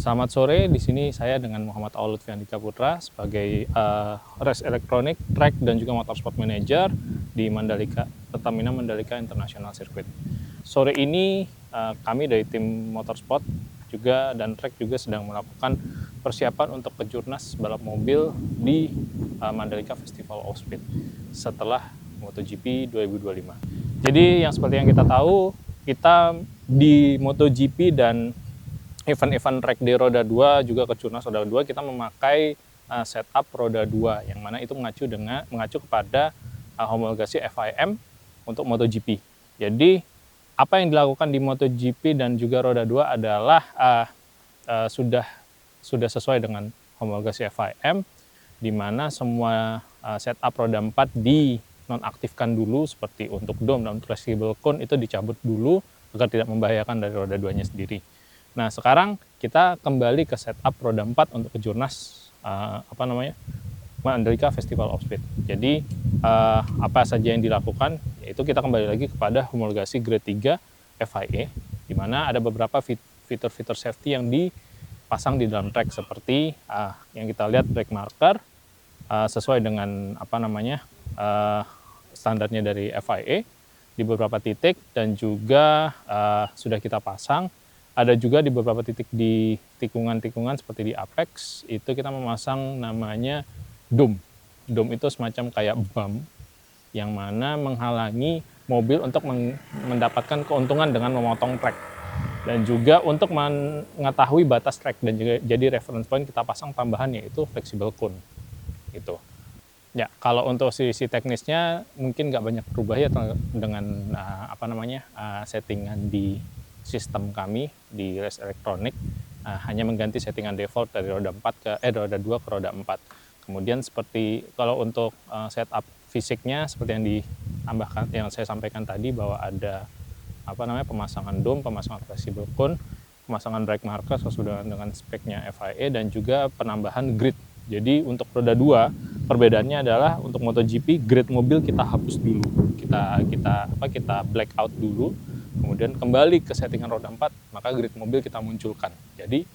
Selamat sore, di sini saya dengan Muhammad Aul Lutfiandika Putra sebagai Race Electronic, Track dan juga Motorsport Manager di Mandalika, Pertamina Mandalika International Circuit. Sore ini kami dari tim Motorsport juga dan Track juga sedang melakukan persiapan untuk kejurnas balap mobil di Mandalika Festival of Speed setelah MotoGP 2025. Jadi yang seperti yang kita tahu, kita di MotoGP dan event-event track di roda 2 juga kejurnas roda 2 kita memakai setup roda 2 yang mana itu mengacu kepada homologasi FIM untuk MotoGP. Jadi apa yang dilakukan di MotoGP dan juga roda 2 adalah sudah sesuai dengan homologasi FIM, di mana semua setup roda 4 dinonaktifkan dulu seperti untuk dome dan flexible cone itu dicabut dulu agar tidak membahayakan dari roda 2-nya sendiri. Nah, sekarang kita kembali ke setup roda 4 untuk kejurnas Mandalika Festival of Speed. Jadi apa saja yang dilakukan, yaitu kita kembali lagi kepada homologasi grade 3 FIA, di mana ada beberapa fitur-fitur safety yang dipasang di dalam track seperti yang kita lihat brake marker sesuai dengan standarnya dari FIA di beberapa titik, dan juga sudah kita pasang. Ada juga di beberapa titik di tikungan-tikungan seperti di apex, itu kita memasang namanya dome. Dome itu semacam kayak bump yang mana menghalangi mobil untuk mendapatkan keuntungan dengan memotong track. Dan juga untuk mengetahui batas track, dan juga jadi reference point kita pasang tambahan yaitu flexible cone. Gitu. Ya, kalau untuk sisi teknisnya mungkin nggak banyak berubah ya dengan settingan di sistem kami di Race Electronic, hanya mengganti settingan default dari roda 2 ke roda 4. Kemudian seperti kalau untuk setup fisiknya seperti yang ditambahkan, yang saya sampaikan tadi, bahwa ada pemasangan dome, pemasangan flexible cone, pemasangan brake marker sesuai dengan speknya FIA, dan juga penambahan grid. Jadi untuk roda 2 perbedaannya adalah untuk MotoGP grid mobil kita hapus dulu, kita black out dulu, kemudian kembali ke settingan roda 4, maka grid mobil kita munculkan. Jadi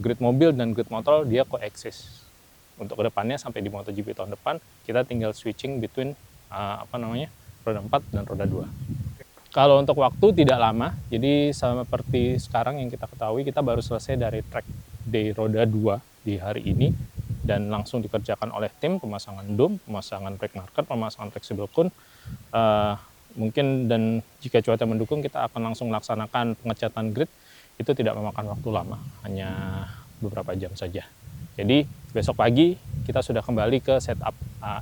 grid mobil dan grid motor dia coexist. Untuk kedepannya sampai di MotoGP tahun depan kita tinggal switching between roda 4 dan roda 2. Kalau untuk waktu tidak lama, jadi seperti sekarang yang kita ketahui, kita baru selesai dari track day roda 2 di hari ini, dan langsung dikerjakan oleh tim pemasangan dome, pemasangan brake marker, pemasangan flexible cone. Mungkin dan jika cuaca mendukung kita akan langsung melaksanakan pengecatan grid. Itu tidak memakan waktu lama, hanya beberapa jam saja. Jadi besok pagi kita sudah kembali ke setup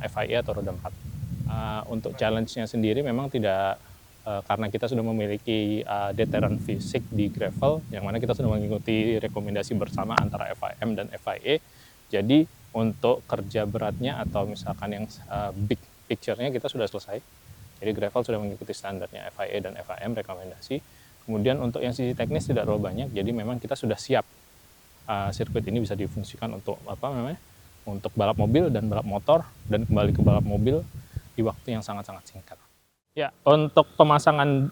FIA atau roda 4. Untuk challenge-nya sendiri memang tidak, karena kita sudah memiliki deteran fisik di gravel, yang mana kita sudah mengikuti rekomendasi bersama antara FIM dan FIA. Jadi untuk kerja beratnya atau misalkan yang big picture-nya kita sudah selesai. Jadi gravel sudah mengikuti standarnya FIA dan FIM rekomendasi. Kemudian untuk yang sisi teknis tidak terlalu banyak, jadi memang kita sudah siap sirkuit ini bisa difungsikan untuk untuk balap mobil dan balap motor, dan kembali ke balap mobil di waktu yang sangat-sangat singkat. Ya, untuk pemasangan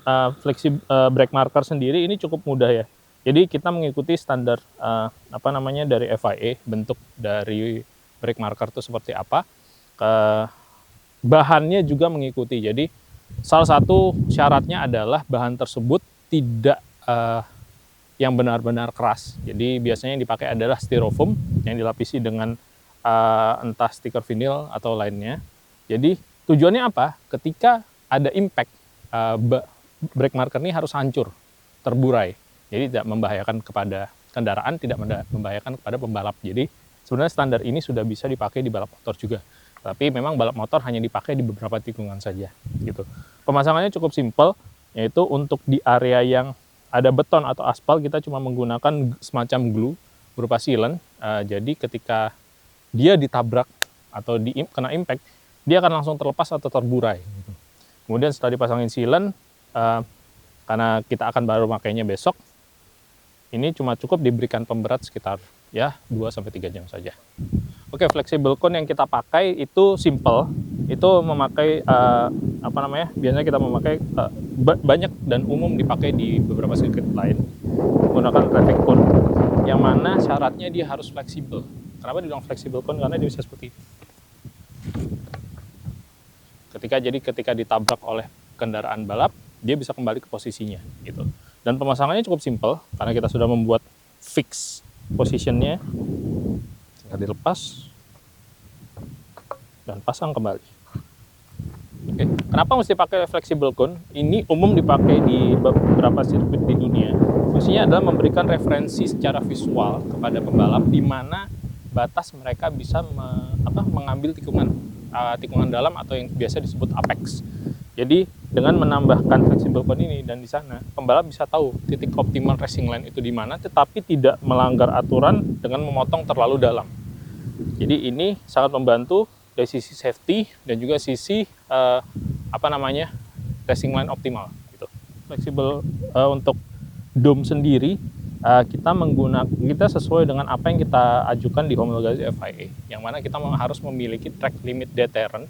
brake marker sendiri ini cukup mudah ya. Jadi kita mengikuti standar dari FIA, bentuk dari brake marker itu seperti apa. Bahannya juga mengikuti. Jadi salah satu syaratnya adalah bahan tersebut tidak yang benar-benar keras. Jadi biasanya yang dipakai adalah styrofoam yang dilapisi dengan entah stiker vinil atau lainnya. Jadi tujuannya apa? Ketika ada impact, brake marker ini harus hancur, terburai. Jadi tidak membahayakan kepada kendaraan, tidak membahayakan kepada pembalap. Jadi sebenarnya standar ini sudah bisa dipakai di balap motor juga. Tapi memang balap motor hanya dipakai di beberapa tikungan saja. Gitu. Pemasangannya cukup simpel, yaitu untuk di area yang ada beton atau aspal kita cuma menggunakan semacam glue berupa sealant. Jadi ketika dia ditabrak atau kena impact, dia akan langsung terlepas atau terburai. Gitu. Kemudian setelah dipasangin sealant, karena kita akan baru makainya besok, ini cuma cukup diberikan pemberat sekitar 2-3 jam saja. Oke, flexible cone yang kita pakai itu simple. Itu memakai biasanya kita memakai banyak dan umum dipakai di beberapa sirkuit lain. Menggunakan traffic cone yang mana syaratnya dia harus fleksibel. Kenapa dibilang fleksibel kon? Karena dia bisa seperti ini. Ketika ditabrak oleh kendaraan balap, dia bisa kembali ke posisinya gitu. Dan pemasangannya cukup simpel karena kita sudah membuat fix positionnya. Tinggal dilepas dan pasang kembali. Oke. Kenapa mesti pakai flexible cone? Ini umum dipakai di beberapa sirkuit di dunia. Fungsinya adalah memberikan referensi secara visual kepada pembalap di mana batas mereka bisa mengambil tikungan dalam atau yang biasa disebut apex. Jadi dengan menambahkan flexible cone ini dan di sana pembalap bisa tahu titik optimal racing line itu di mana, tetapi tidak melanggar aturan dengan memotong terlalu dalam. Jadi ini sangat membantu dari sisi safety dan juga sisi racing line optimal gitu. Fleksibel untuk dome sendiri kita sesuai dengan apa yang kita ajukan di homologasi FIA, yang mana kita harus memiliki track limit deterrent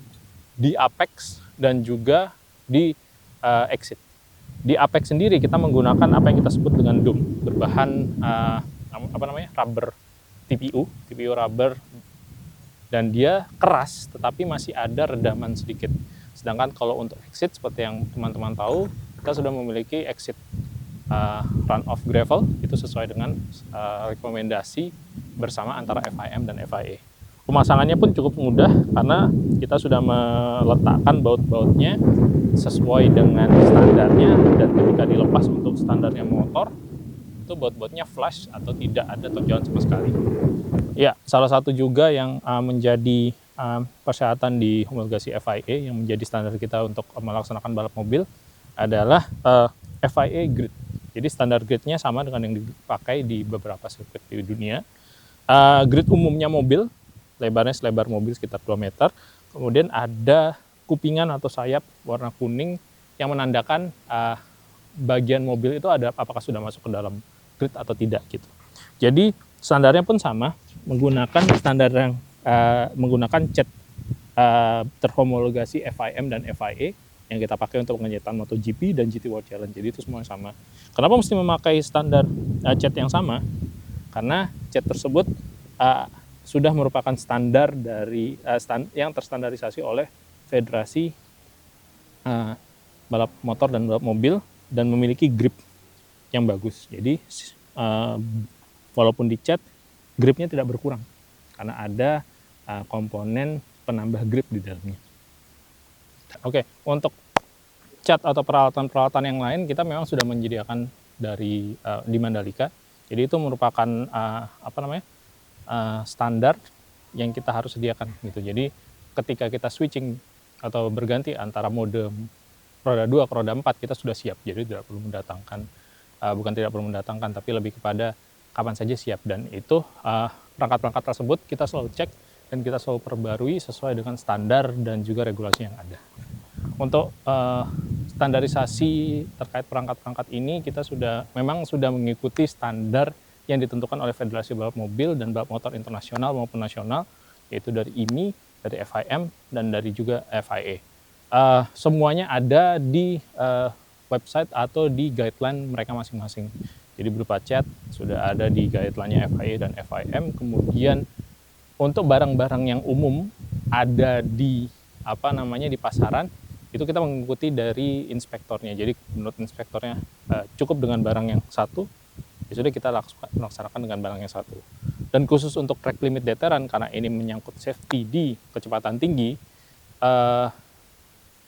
di apex dan juga di exit. Di apex sendiri kita menggunakan apa yang kita sebut dengan dome berbahan rubber TPU rubber, dan dia keras tetapi masih ada redaman sedikit. Sedangkan kalau untuk exit seperti yang teman-teman tahu, kita sudah memiliki exit run off gravel, itu sesuai dengan rekomendasi bersama antara FIM dan FIA. Pemasangannya pun cukup mudah karena kita sudah meletakkan baut-bautnya sesuai dengan standarnya, dan ketika dilepas untuk standarnya motor itu baut-bautnya flush atau tidak ada tonjolan sama sekali. Ya, salah satu juga yang menjadi persyaratan di homologasi FIA yang menjadi standar kita untuk melaksanakan balap mobil adalah FIA grid. Jadi standar gridnya sama dengan yang dipakai di beberapa sirkuit di dunia. Grid umumnya mobil, lebarnya selebar mobil sekitar 2 meter. Kemudian ada kupingan atau sayap warna kuning yang menandakan bagian mobil itu apakah sudah masuk ke dalam grid atau tidak gitu. Jadi standarnya pun sama, menggunakan standar yang menggunakan cat terhomologasi FIM dan FIA yang kita pakai untuk pengecetan MotoGP dan GT World Challenge. Jadi itu semua sama. Kenapa mesti memakai standar cat yang sama? Karena cat tersebut sudah merupakan standar dari yang terstandarisasi oleh Federasi Balap Motor dan Balap Mobil dan memiliki grip yang bagus. Jadi walaupun dicat, gripnya tidak berkurang karena ada komponen penambah grip di dalamnya. Oke, untuk cat atau peralatan-peralatan yang lain kita memang sudah menyediakan di Mandalika. Jadi itu merupakan standar yang kita harus sediakan gitu. Jadi ketika kita switching atau berganti antara mode roda 2 ke roda 4 kita sudah siap. Jadi tidak perlu mendatangkan tapi lebih kepada kapan saja siap, dan itu perangkat-perangkat tersebut kita selalu cek dan kita selalu perbarui sesuai dengan standar dan juga regulasi yang ada. Untuk standarisasi terkait perangkat-perangkat ini kita memang sudah mengikuti standar yang ditentukan oleh Federasi Balap Mobil dan Balap Motor Internasional maupun nasional, yaitu dari IMI, dari FIM, dan dari juga FIA. Semuanya ada di website atau di guideline mereka masing-masing. Jadi berupa cat sudah ada di guideline-nya FIA dan FIM. Kemudian untuk barang-barang yang umum ada di di pasaran, itu kita mengikuti dari inspektornya. Jadi menurut inspektornya cukup dengan barang yang satu, ya sudah kita laksanakan dengan barang yang satu. Dan khusus untuk track limit deterrent, karena ini menyangkut safety di kecepatan tinggi,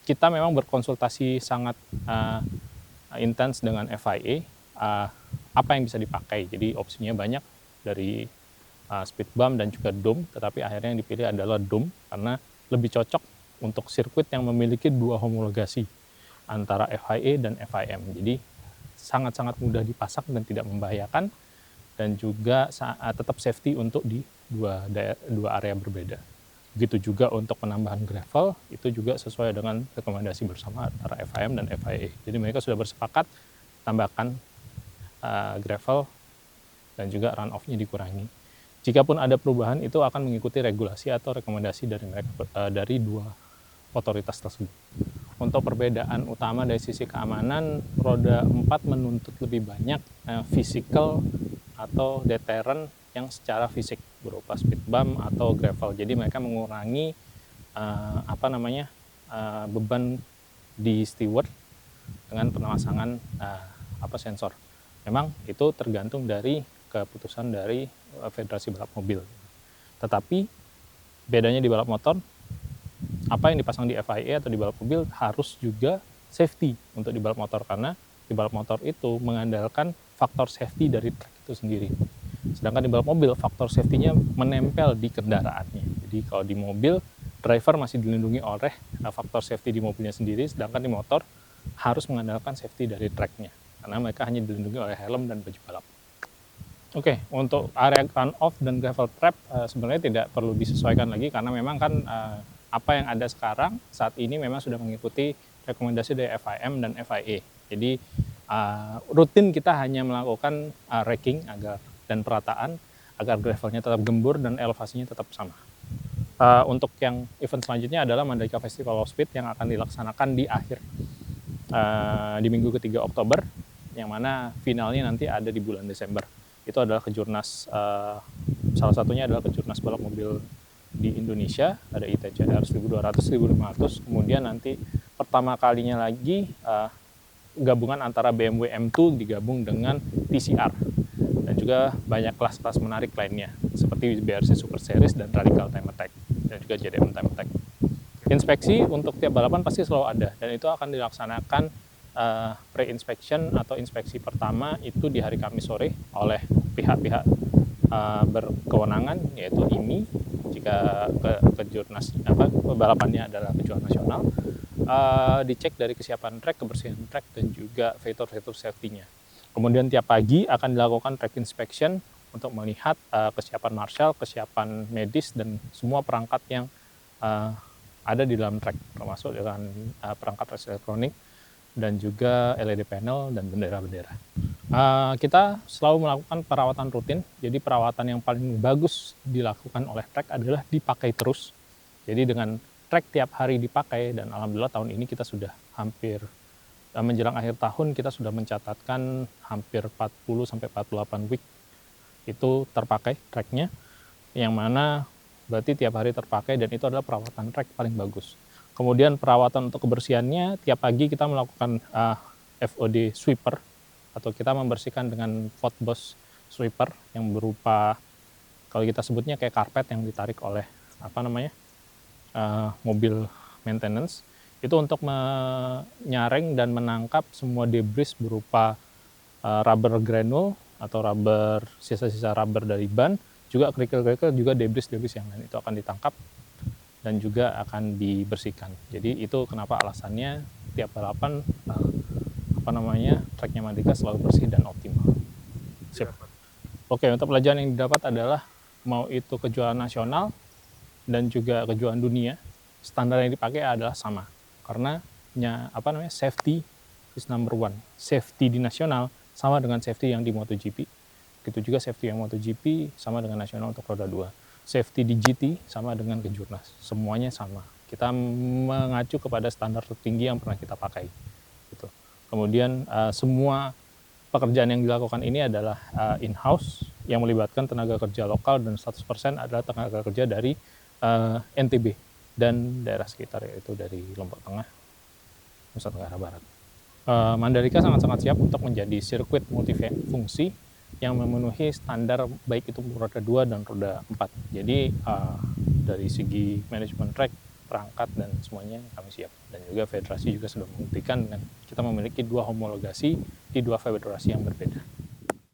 kita memang berkonsultasi sangat intens dengan FIA apa yang bisa dipakai. Jadi opsinya banyak, dari speed bump dan juga dome, tetapi akhirnya yang dipilih adalah dome karena lebih cocok untuk sirkuit yang memiliki dua homologasi antara FIA dan FIM. Jadi sangat-sangat mudah dipasang dan tidak membahayakan, dan juga tetap safety untuk di dua area berbeda. Begitu juga untuk penambahan gravel, itu juga sesuai dengan rekomendasi bersama antara FIM dan FIA. Jadi mereka sudah bersepakat tambahkan gravel dan juga run off-nya dikurangi. Jikapun ada perubahan, itu akan mengikuti regulasi atau rekomendasi dari mereka, dari dua otoritas tersebut. Untuk perbedaan utama dari sisi keamanan, roda 4 menuntut lebih banyak physical atau deterrent yang secara fisik berupa speed bump atau gravel. Jadi mereka mengurangi beban di steward dengan pemasangan sensor. Memang itu tergantung dari keputusan dari Federasi Balap Mobil. Tetapi bedanya di balap motor, apa yang dipasang di FIA atau di balap mobil harus juga safety untuk di balap motor, karena di balap motor itu mengandalkan faktor safety dari truk itu sendiri. Sedangkan di balap mobil faktor safety-nya menempel di kendaraannya. Jadi kalau di mobil driver masih dilindungi oleh faktor safety di mobilnya sendiri, sedangkan di motor harus mengandalkan safety dari tracknya, karena mereka hanya dilindungi oleh helm dan baju balap. Oke, untuk area run-off dan gravel trap sebenarnya tidak perlu disesuaikan lagi, karena memang kan apa yang ada sekarang saat ini memang sudah mengikuti rekomendasi dari FIM dan FIA. Jadi rutin kita hanya melakukan racking dan perataan agar gravelnya tetap gembur dan elevasinya tetap sama. Untuk yang event selanjutnya adalah Mandalika Festival of Speed yang akan dilaksanakan di akhir di minggu ketiga Oktober, yang mana finalnya nanti ada di bulan Desember. Itu adalah kejurnas, salah satunya adalah kejurnas balap mobil di Indonesia, ada ITCR 1200, 1500, kemudian nanti pertama kalinya lagi gabungan antara BMW M2 digabung dengan TCR, dan juga banyak kelas-kelas menarik lainnya seperti BRC Super Series dan Radical Time Attack, dan juga JDM Time Attack. Inspeksi untuk tiap balapan pasti selalu ada, dan itu akan dilaksanakan pre-inspection atau inspeksi pertama itu di hari Kamis sore oleh pihak-pihak berkewenangan, yaitu IMI jika kejurnas balapannya adalah kejuaraan nasional. Dicek dari kesiapan track, kebersihan track, dan juga fitur-fitur safety-nya. Kemudian tiap pagi akan dilakukan track inspection untuk melihat kesiapan marshal, kesiapan medis, dan semua perangkat yang ada di dalam track, termasuk dengan perangkat race elektronik dan juga LED panel dan bendera-bendera. Kita selalu melakukan perawatan rutin, jadi perawatan yang paling bagus dilakukan oleh track adalah dipakai terus. Jadi dengan track tiap hari dipakai, dan alhamdulillah tahun ini kita sudah hampir menjelang akhir tahun kita sudah mencatatkan hampir 40-48 week itu terpakai tracknya, yang mana berarti tiap hari terpakai, dan itu adalah perawatan track paling bagus. Kemudian perawatan untuk kebersihannya, tiap pagi kita melakukan FOD sweeper, atau kita membersihkan dengan Fotbos sweeper yang berupa, kalau kita sebutnya kayak karpet yang ditarik oleh mobil maintenance, itu untuk menyaring dan menangkap semua debris berupa rubber granule atau sisa-sisa rubber dari ban, juga kerikil-kerikil, juga debris-debris yang lain itu akan ditangkap dan juga akan dibersihkan. Jadi itu kenapa alasannya tiap balapan tracknya Mandalika selalu bersih dan optimal. Sip. Oke, untuk pelajaran yang didapat adalah mau itu kejuaraan nasional dan juga kejuaraan dunia, standar yang dipakai adalah sama, karena safety is number one. Safety di nasional sama dengan safety yang di MotoGP. Begitu juga safety yang MotoGP sama dengan nasional untuk roda 2. Safety di GT sama dengan kejurnas. Semuanya sama. Kita mengacu kepada standar tertinggi yang pernah kita pakai. Gitu. Kemudian semua pekerjaan yang dilakukan ini adalah in-house yang melibatkan tenaga kerja lokal, dan 100% adalah tenaga kerja dari NTB dan daerah sekitar, yaitu dari Lombok Tengah, Nusa Tenggara Barat. Mandalika sangat-sangat siap untuk menjadi sirkuit multifungsi yang memenuhi standar baik itu roda 2 dan roda 4. Jadi dari segi manajemen track, perangkat, dan semuanya kami siap. Dan juga federasi juga sudah membuktikan dengan kita memiliki 2 homologasi di 2 federasi yang berbeda.